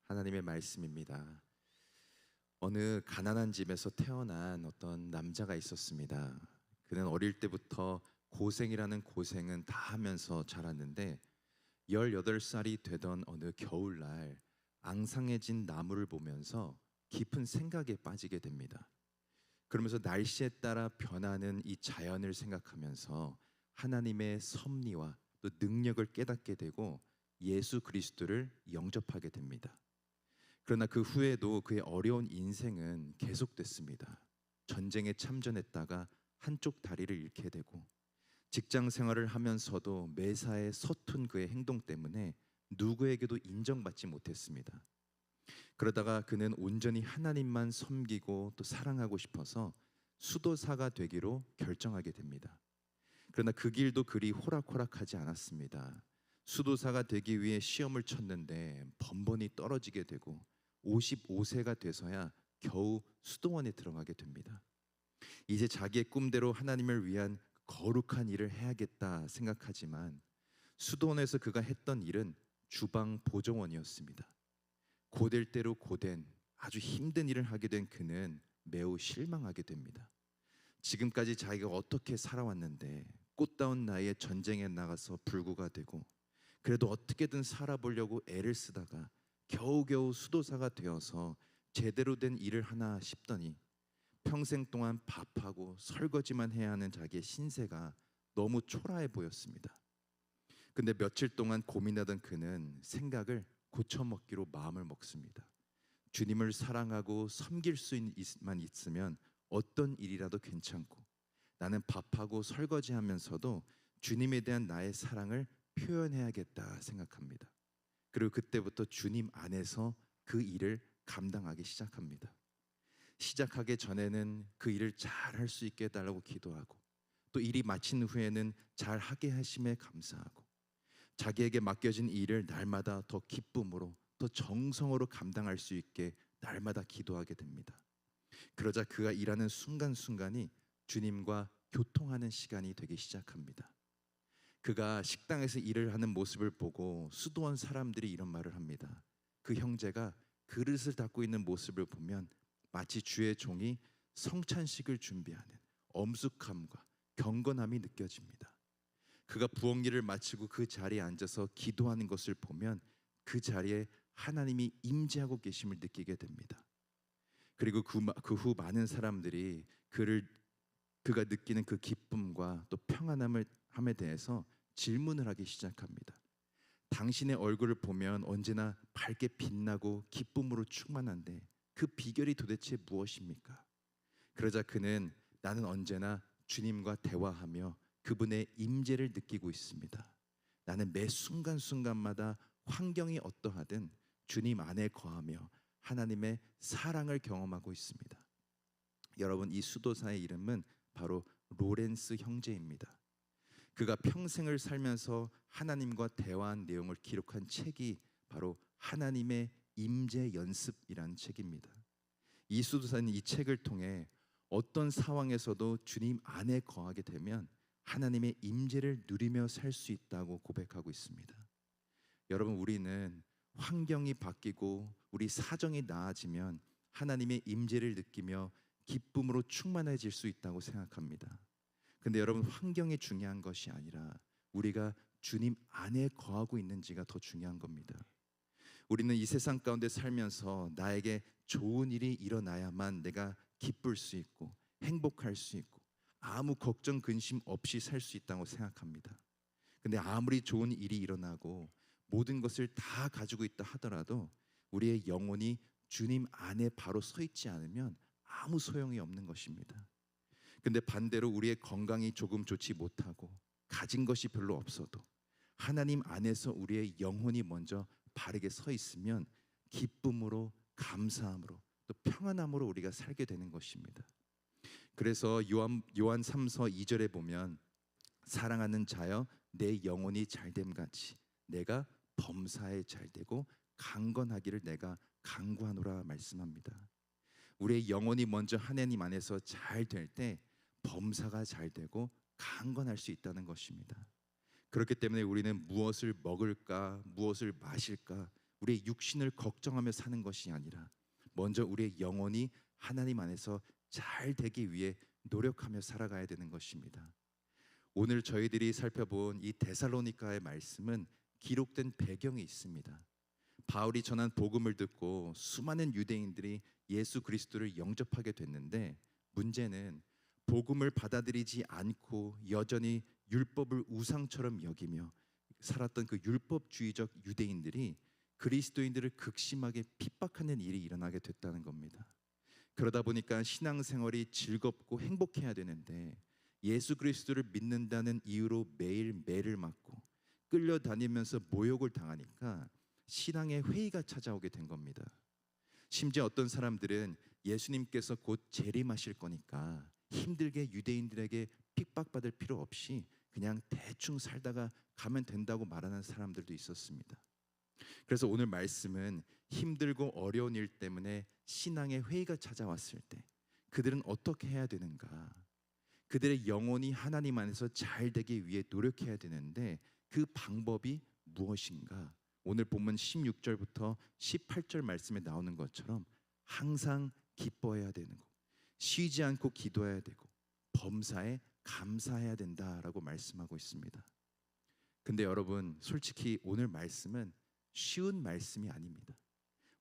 하나님의 말씀입니다. 어느 가난한 집에서 태어난 어떤 남자가 있었습니다. 그는 어릴 때부터 고생이라는 고생은 다 하면서 자랐는데 18살이 되던 어느 겨울날 앙상해진 나무를 보면서 깊은 생각에 빠지게 됩니다. 그러면서 날씨에 따라 변하는 이 자연을 생각하면서 하나님의 섭리와 또 능력을 깨닫게 되고 예수 그리스도를 영접하게 됩니다. 그러나 그 후에도 그의 어려운 인생은 계속됐습니다. 전쟁에 참전했다가 한쪽 다리를 잃게 되고 직장 생활을 하면서도 매사에 서툰 그의 행동 때문에 누구에게도 인정받지 못했습니다. 그러다가 그는 온전히 하나님만 섬기고 또 사랑하고 싶어서 수도사가 되기로 결정하게 됩니다. 그러나 그 길도 그리 호락호락하지 않았습니다. 수도사가 되기 위해 시험을 쳤는데 번번이 떨어지게 되고 55세가 돼서야 겨우 수도원에 들어가게 됩니다. 이제 자기의 꿈대로 하나님을 위한 거룩한 일을 해야겠다 생각하지만 수도원에서 그가 했던 일은 주방 보조원이었습니다. 고될 대로 고된 아주 힘든 일을 하게 된 그는 매우 실망하게 됩니다. 지금까지 자기가 어떻게 살아왔는데 꽃다운 나이에 전쟁에 나가서 불구가 되고 그래도 어떻게든 살아보려고 애를 쓰다가 겨우겨우 수도사가 되어서 제대로 된 일을 하나 싶더니 평생 동안 밥하고 설거지만 해야 하는 자기의 신세가 너무 초라해 보였습니다. 근데 며칠 동안 고민하던 그는 생각을 고쳐먹기로 마음을 먹습니다. 주님을 사랑하고 섬길 수만 있으면 어떤 일이라도 괜찮고 나는 밥하고 설거지하면서도 주님에 대한 나의 사랑을 표현해야겠다 생각합니다. 그리고 그때부터 주님 안에서 그 일을 감당하기 시작합니다. 시작하기 전에는 그 일을 잘 할 수 있게 해달라고 기도하고 또 일이 마친 후에는 잘 하게 하심에 감사하고 자기에게 맡겨진 일을 날마다 더 기쁨으로 더 정성으로 감당할 수 있게 날마다 기도하게 됩니다. 그러자 그가 일하는 순간순간이 주님과 교통하는 시간이 되기 시작합니다. 그가 식당에서 일을 하는 모습을 보고 수도원 사람들이 이런 말을 합니다. 그 형제가 그릇을 닦고 있는 모습을 보면 마치 주의 종이 성찬식을 준비하는 엄숙함과 경건함이 느껴집니다. 그가 부엌 일을 마치고 그 자리에 앉아서 기도하는 것을 보면 그 자리에 하나님이 임재하고 계심을 느끼게 됩니다. 그리고 그 후 많은 사람들이 그가 느끼는 그 기쁨과 또 평안함에 대해서 질문을 하기 시작합니다. 당신의 얼굴을 보면 언제나 밝게 빛나고 기쁨으로 충만한데 그 비결이 도대체 무엇입니까? 그러자 그는 나는 언제나 주님과 대화하며 그분의 임재를 느끼고 있습니다. 나는 매 순간순간마다 환경이 어떠하든 주님 안에 거하며 하나님의 사랑을 경험하고 있습니다. 여러분, 이 수도사의 이름은 바로 로렌스 형제입니다. 그가 평생을 살면서 하나님과 대화한 내용을 기록한 책이 바로 하나님의 임재 연습이라는 책입니다. 이 수도사는 이 책을 통해 어떤 상황에서도 주님 안에 거하게 되면 하나님의 임재를 누리며 살 수 있다고 고백하고 있습니다. 여러분, 우리는 환경이 바뀌고 우리 사정이 나아지면 하나님의 임재를 느끼며 기쁨으로 충만해질 수 있다고 생각합니다. 근데 여러분, 환경이 중요한 것이 아니라 우리가 주님 안에 거하고 있는지가 더 중요한 겁니다. 우리는 이 세상 가운데 살면서 나에게 좋은 일이 일어나야만 내가 기쁠 수 있고 행복할 수 있고 아무 걱정 근심 없이 살 수 있다고 생각합니다. 근데 아무리 좋은 일이 일어나고 모든 것을 다 가지고 있다 하더라도 우리의 영혼이 주님 안에 바로 서 있지 않으면 아무 소용이 없는 것입니다. 근데 반대로 우리의 건강이 조금 좋지 못하고 가진 것이 별로 없어도 하나님 안에서 우리의 영혼이 먼저 바르게 서 있으면 기쁨으로 감사함으로 또 평안함으로 우리가 살게 되는 것입니다. 그래서 요한 3서 2절에 보면 사랑하는 자여 내 영혼이 잘됨 같이 내가 범사에 잘되고 강건하기를 내가 간구하노라 말씀합니다. 우리의 영혼이 먼저 하나님 안에서 잘 될 때 범사가 잘 되고 강건할 수 있다는 것입니다. 그렇기 때문에 우리는 무엇을 먹을까, 무엇을 마실까, 우리의 육신을 걱정하며 사는 것이 아니라 먼저 우리의 영혼이 하나님 안에서 잘 되기 위해 노력하며 살아가야 되는 것입니다. 오늘 저희들이 살펴본 이 데살로니가의 말씀은 기록된 배경이 있습니다. 바울이 전한 복음을 듣고 수많은 유대인들이 예수 그리스도를 영접하게 됐는데, 문제는 복음을 받아들이지 않고 여전히 율법을 우상처럼 여기며 살았던 그 율법주의적 유대인들이 그리스도인들을 극심하게 핍박하는 일이 일어나게 됐다는 겁니다. 그러다 보니까 신앙생활이 즐겁고 행복해야 되는데 예수 그리스도를 믿는다는 이유로 매일 매를 맞고 끌려다니면서 모욕을 당하니까 신앙의 회의가 찾아오게 된 겁니다. 심지어 어떤 사람들은 예수님께서 곧 재림하실 거니까 힘들게 유대인들에게 핍박받을 필요 없이 그냥 대충 살다가 가면 된다고 말하는 사람들도 있었습니다. 그래서 오늘 말씀은 힘들고 어려운 일 때문에 신앙의 회의가 찾아왔을 때 그들은 어떻게 해야 되는가, 그들의 영혼이 하나님 안에서 잘 되기 위해 노력해야 되는데 그 방법이 무엇인가, 오늘 본문 16절부터 18절 말씀에 나오는 것처럼 항상 기뻐해야 되는 거, 쉬지 않고 기도해야 되고 범사에 감사해야 된다라고 말씀하고 있습니다. 근데 여러분, 솔직히 오늘 말씀은 쉬운 말씀이 아닙니다.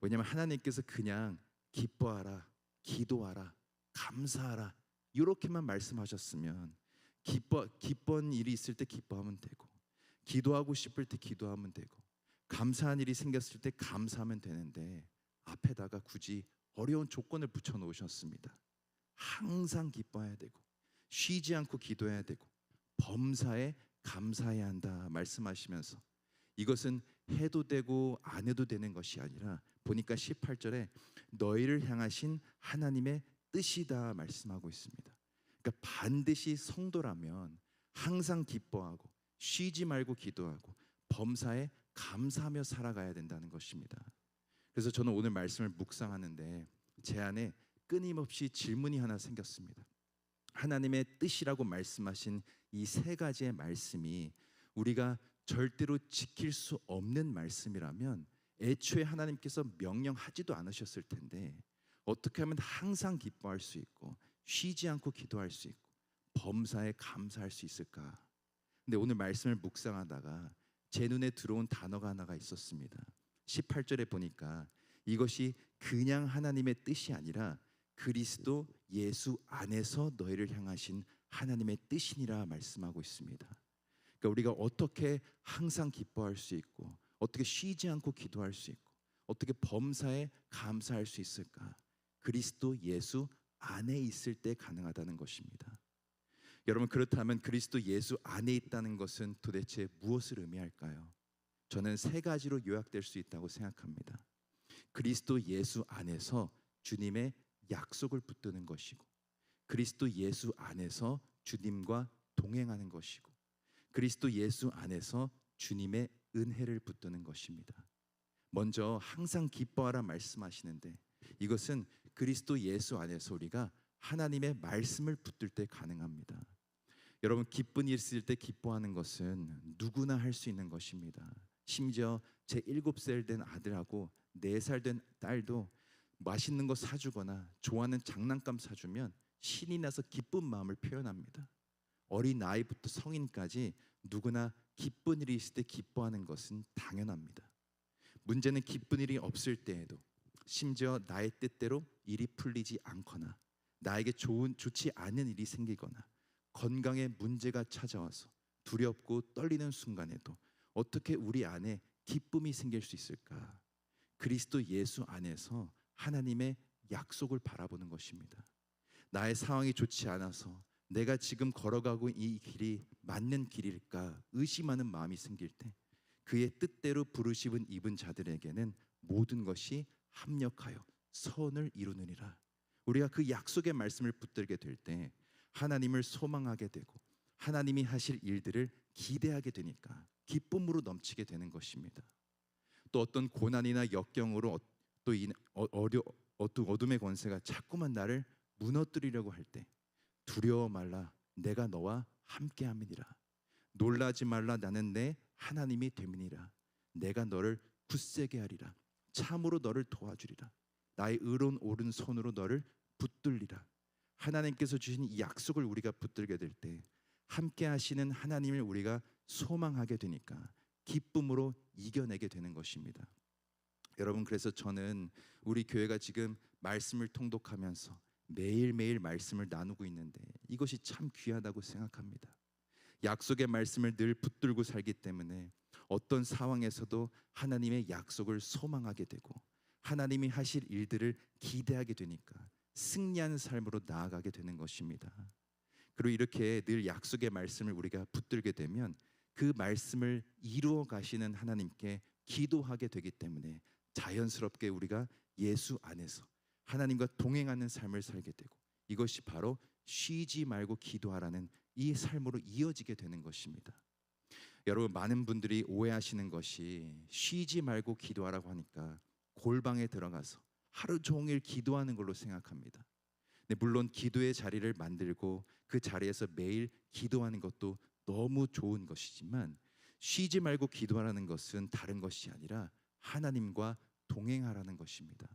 왜냐하면 하나님께서 그냥 기뻐하라, 기도하라, 감사하라 이렇게만 말씀하셨으면 기쁜 일이 있을 때 기뻐하면 되고, 기도하고 싶을 때 기도하면 되고, 감사한 일이 생겼을 때 감사하면 되는데 앞에다가 굳이 어려운 조건을 붙여 놓으셨습니다. 항상 기뻐해야 되고 쉬지 않고 기도해야 되고 범사에 감사해야 한다 말씀하시면서, 이것은 해도 되고 안 해도 되는 것이 아니라 보니까 18절에 너희를 향하신 하나님의 뜻이다 말씀하고 있습니다. 그러니까 반드시 성도라면 항상 기뻐하고 쉬지 말고 기도하고 범사에 감사하며 살아가야 된다는 것입니다. 그래서 저는 오늘 말씀을 묵상하는데 제 안에 끊임없이 질문이 하나 생겼습니다. 하나님의 뜻이라고 말씀하신 이 세 가지의 말씀이 우리가 절대로 지킬 수 없는 말씀이라면 애초에 하나님께서 명령하지도 않으셨을 텐데 어떻게 하면 항상 기뻐할 수 있고 쉬지 않고 기도할 수 있고 범사에 감사할 수 있을까? 근데 오늘 말씀을 묵상하다가 제 눈에 들어온 단어가 하나가 있었습니다. 18절에 보니까 이것이 그냥 하나님의 뜻이 아니라 그리스도 예수 안에서 너희를 향하신 하나님의 뜻이니라 말씀하고 있습니다. 그러니까 우리가 어떻게 항상 기뻐할 수 있고 어떻게 쉬지 않고 기도할 수 있고 어떻게 범사에 감사할 수 있을까? 그리스도 예수 안에 있을 때 가능하다는 것입니다. 여러분, 그렇다면 그리스도 예수 안에 있다는 것은 도대체 무엇을 의미할까요? 저는 세 가지로 요약될 수 있다고 생각합니다. 그리스도 예수 안에서 주님의 약속을 붙드는 것이고, 그리스도 예수 안에서 주님과 동행하는 것이고, 그리스도 예수 안에서 주님의 은혜를 붙드는 것입니다. 먼저 항상 기뻐하라 말씀하시는데 이것은 그리스도 예수 안에서 우리가 하나님의 말씀을 붙들 때 가능합니다. 여러분, 기쁜 일 있을 때 기뻐하는 것은 누구나 할 수 있는 것입니다. 심지어 제 7살 된 아들하고 4살 된 딸도 맛있는 거 사주거나 좋아하는 장난감 사주면 신이 나서 기쁜 마음을 표현합니다. 어린 아이부터 성인까지 누구나 기쁜 일이 있을 때 기뻐하는 것은 당연합니다. 문제는 기쁜 일이 없을 때에도, 심지어 나의 뜻대로 일이 풀리지 않거나 나에게 좋지 않은 일이 생기거나 건강에 문제가 찾아와서 두렵고 떨리는 순간에도 어떻게 우리 안에 기쁨이 생길 수 있을까? 그리스도 예수 안에서 하나님의 약속을 바라보는 것입니다. 나의 상황이 좋지 않아서 내가 지금 걸어가고 이 길이 맞는 길일까 의심하는 마음이 생길 때 그의 뜻대로 부르심은 입은 자들에게는 모든 것이 합력하여 선을 이루느니라. 우리가 그 약속의 말씀을 붙들게 될 때 하나님을 소망하게 되고 하나님이 하실 일들을 기대하게 되니까 기쁨으로 넘치게 되는 것입니다. 또 어떤 고난이나 역경으로 또 어둠의 권세가 자꾸만 나를 무너뜨리려고 할 때 두려워 말라, 내가 너와 함께함이니라. 놀라지 말라, 나는 내 하나님이 됨이니라. 내가 너를 굳세게 하리라. 참으로 너를 도와주리라. 나의 의로운 오른손으로 너를 붙들리라. 하나님께서 주신 이 약속을 우리가 붙들게 될 때 함께 하시는 하나님을 우리가 소망하게 되니까 기쁨으로 이겨내게 되는 것입니다. 여러분, 그래서 저는 우리 교회가 지금 말씀을 통독하면서 매일매일 말씀을 나누고 있는데 이것이 참 귀하다고 생각합니다. 약속의 말씀을 늘 붙들고 살기 때문에 어떤 상황에서도 하나님의 약속을 소망하게 되고 하나님이 하실 일들을 기대하게 되니까 승리하는 삶으로 나아가게 되는 것입니다. 그리고 이렇게 늘 약속의 말씀을 우리가 붙들게 되면 그 말씀을 이루어 가시는 하나님께 기도하게 되기 때문에 자연스럽게 우리가 예수 안에서 하나님과 동행하는 삶을 살게 되고 이것이 바로 쉬지 말고 기도하라는 이 삶으로 이어지게 되는 것입니다. 여러분, 많은 분들이 오해하시는 것이 쉬지 말고 기도하라고 하니까 골방에 들어가서 하루 종일 기도하는 걸로 생각합니다. 물론 기도의 자리를 만들고 그 자리에서 매일 기도하는 것도 너무 좋은 것이지만 쉬지 말고 기도하라는 것은 다른 것이 아니라 하나님과 동행하라는 것입니다.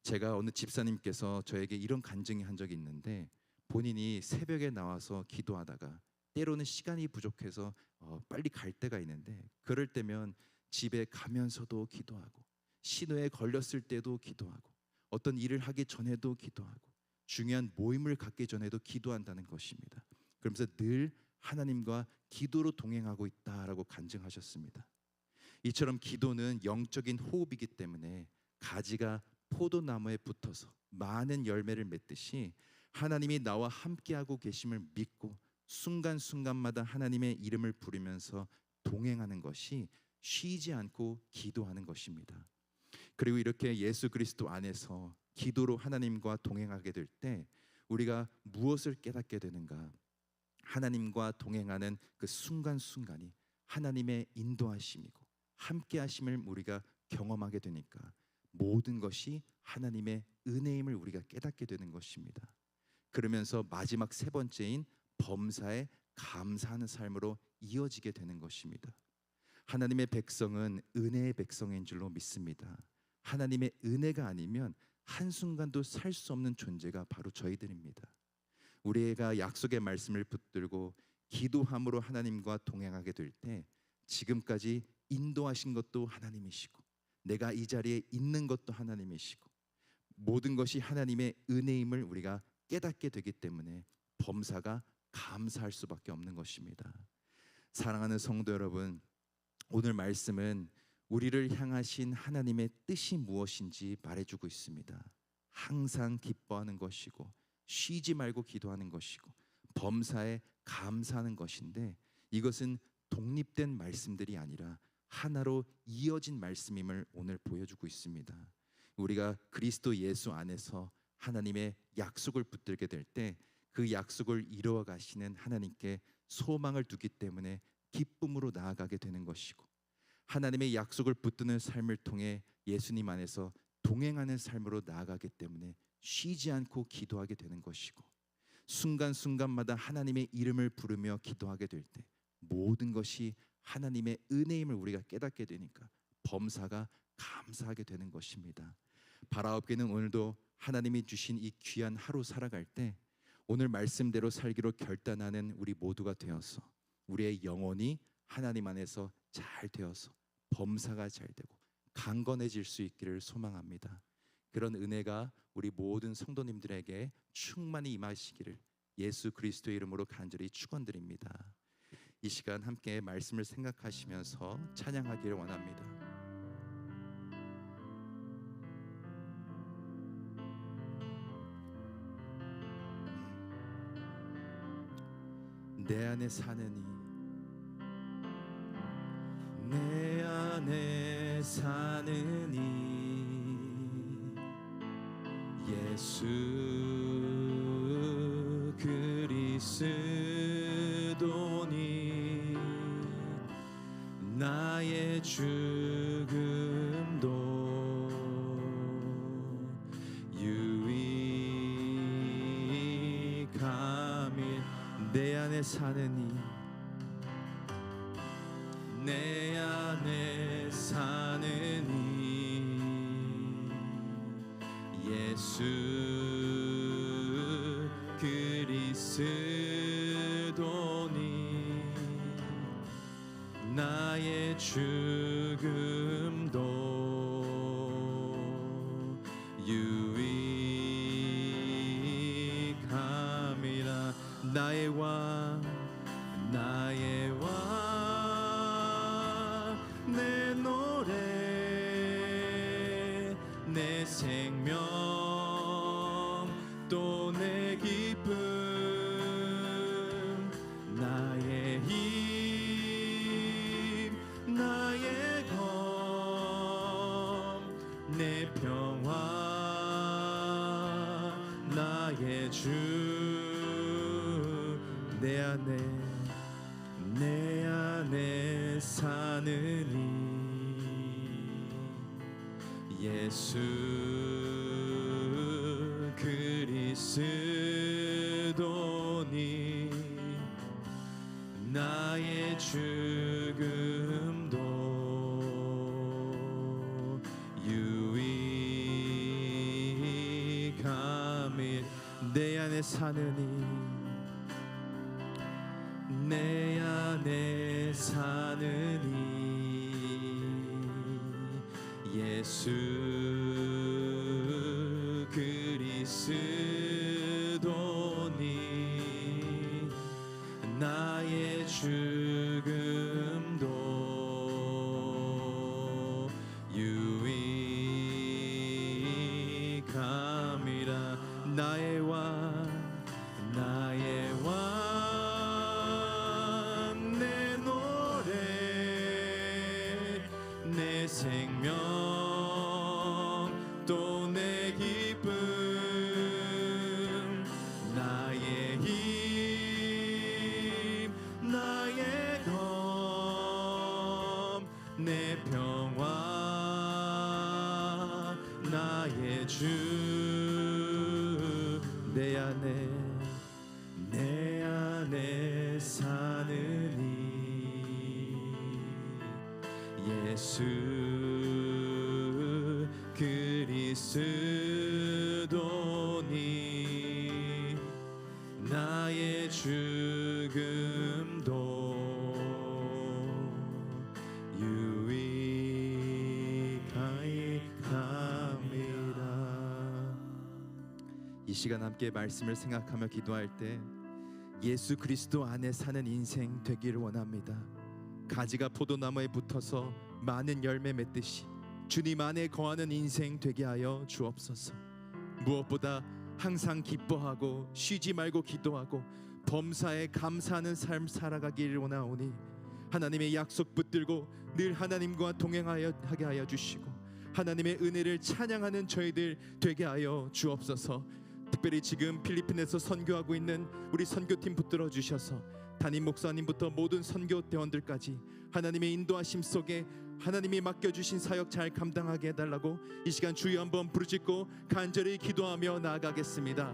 제가 어느 집사님께서 저에게 이런 간증이 한 적이 있는데 본인이 새벽에 나와서 기도하다가 때로는 시간이 부족해서 빨리 갈 때가 있는데 그럴 때면 집에 가면서도 기도하고 신호에 걸렸을 때도 기도하고 어떤 일을 하기 전에도 기도하고 중요한 모임을 갖기 전에도 기도한다는 것입니다. 그러면서 늘 하나님과 기도로 동행하고 있다라고 간증하셨습니다. 이처럼 기도는 영적인 호흡이기 때문에 가지가 포도나무에 붙어서 많은 열매를 맺듯이 하나님이 나와 함께하고 계심을 믿고 순간순간마다 하나님의 이름을 부르면서 동행하는 것이 쉬지 않고 기도하는 것입니다. 그리고 이렇게 예수 그리스도 안에서 기도로 하나님과 동행하게 될 때 우리가 무엇을 깨닫게 되는가? 하나님과 동행하는 그 순간순간이 하나님의 인도하심이고 함께하심을 우리가 경험하게 되니까 모든 것이 하나님의 은혜임을 우리가 깨닫게 되는 것입니다. 그러면서 마지막 세 번째인 범사에 감사하는 삶으로 이어지게 되는 것입니다. 하나님의 백성은 은혜의 백성인 줄로 믿습니다. 하나님의 은혜가 아니면 한순간도 살 수 없는 존재가 바로 저희들입니다. 우리가 약속의 말씀을 붙들고 기도함으로 하나님과 동행하게 될 때 지금까지 인도하신 것도 하나님이시고 내가 이 자리에 있는 것도 하나님이시고 모든 것이 하나님의 은혜임을 우리가 깨닫게 되기 때문에 범사가 감사할 수밖에 없는 것입니다. 사랑하는 성도 여러분, 오늘 말씀은 우리를 향하신 하나님의 뜻이 무엇인지 말해주고 있습니다. 항상 기뻐하는 것이고 쉬지 말고 기도하는 것이고 범사에 감사하는 것인데 이것은 독립된 말씀들이 아니라 하나로 이어진 말씀임을 오늘 보여주고 있습니다. 우리가 그리스도 예수 안에서 하나님의 약속을 붙들게 될 때 그 약속을 이루어 가시는 하나님께 소망을 두기 때문에 기쁨으로 나아가게 되는 것이고 하나님의 약속을 붙드는 삶을 통해 예수님 안에서 동행하는 삶으로 나아가기 때문에 쉬지 않고 기도하게 되는 것이고 순간순간마다 하나님의 이름을 부르며 기도하게 될 때 모든 것이 하나님의 은혜임을 우리가 깨닫게 되니까 범사가 감사하게 되는 것입니다. 바라옵게는 오늘도 하나님이 주신 이 귀한 하루 살아갈 때 오늘 말씀대로 살기로 결단하는 우리 모두가 되어서 우리의 영혼이 하나님 안에서 잘 되어서 범사가 잘 되고 강건해질 수 있기를 소망합니다. 그런 은혜가 우리 모든 성도님들에게 충만히 임하시기를 예수 그리스도의 이름으로 간절히 축원드립니다. 이 시간 함께 말씀을 생각하시면서 찬양하기를 원합니다. 내 안에 사는 이 내 안에 사는 이 예수 그리스도니 나의 죽음도 유익함이 내 안에 사는 이 내 안에 사는 예수 그리스도니 나의 죽음도 유익함이라. 나의 왕 나의 왕 내 노래 내 생명 또 내 기쁨 나의 힘 나의 검 내 평화 나의 주 내 안에 사느니 예수 그리스도니 나의 죽음도 유익함이. 내 안에 사느니 내 안에 사느니 예수 그리스도니 나의 죽음도 유익함이라. 나의 왕 나의 왕 내 노래 내 생명 또 내 기쁨 나의 힘 나의 검 내 평화 나의 주 내 안에 사느니 예수 그리스도니 나의 죽음도 유익하이감이라. 이 시간 함께 말씀을 생각하며 기도할 때 예수 그리스도 안에 사는 인생 되기를 원합니다. 가지가 포도나무에 붙어서 많은 열매 맺듯이 주님 안에 거하는 인생 되게 하여 주옵소서. 무엇보다 항상 기뻐하고 쉬지 말고 기도하고 범사에 감사하는 삶 살아가기를 원하오니 하나님의 약속 붙들고 늘 하나님과 동행하여 하게 하여 주시고 하나님의 은혜를 찬양하는 저희들 되게 하여 주옵소서. 특별히 지금 필리핀에서 선교하고 있는 우리 선교팀 붙들어 주셔서 담임 목사님부터 모든 선교대원들까지 하나님의 인도하심 속에 하나님이 맡겨주신 사역 잘 감당하게 해달라고 이 시간 주여 한번 부르짖고 간절히 기도하며 나아가겠습니다.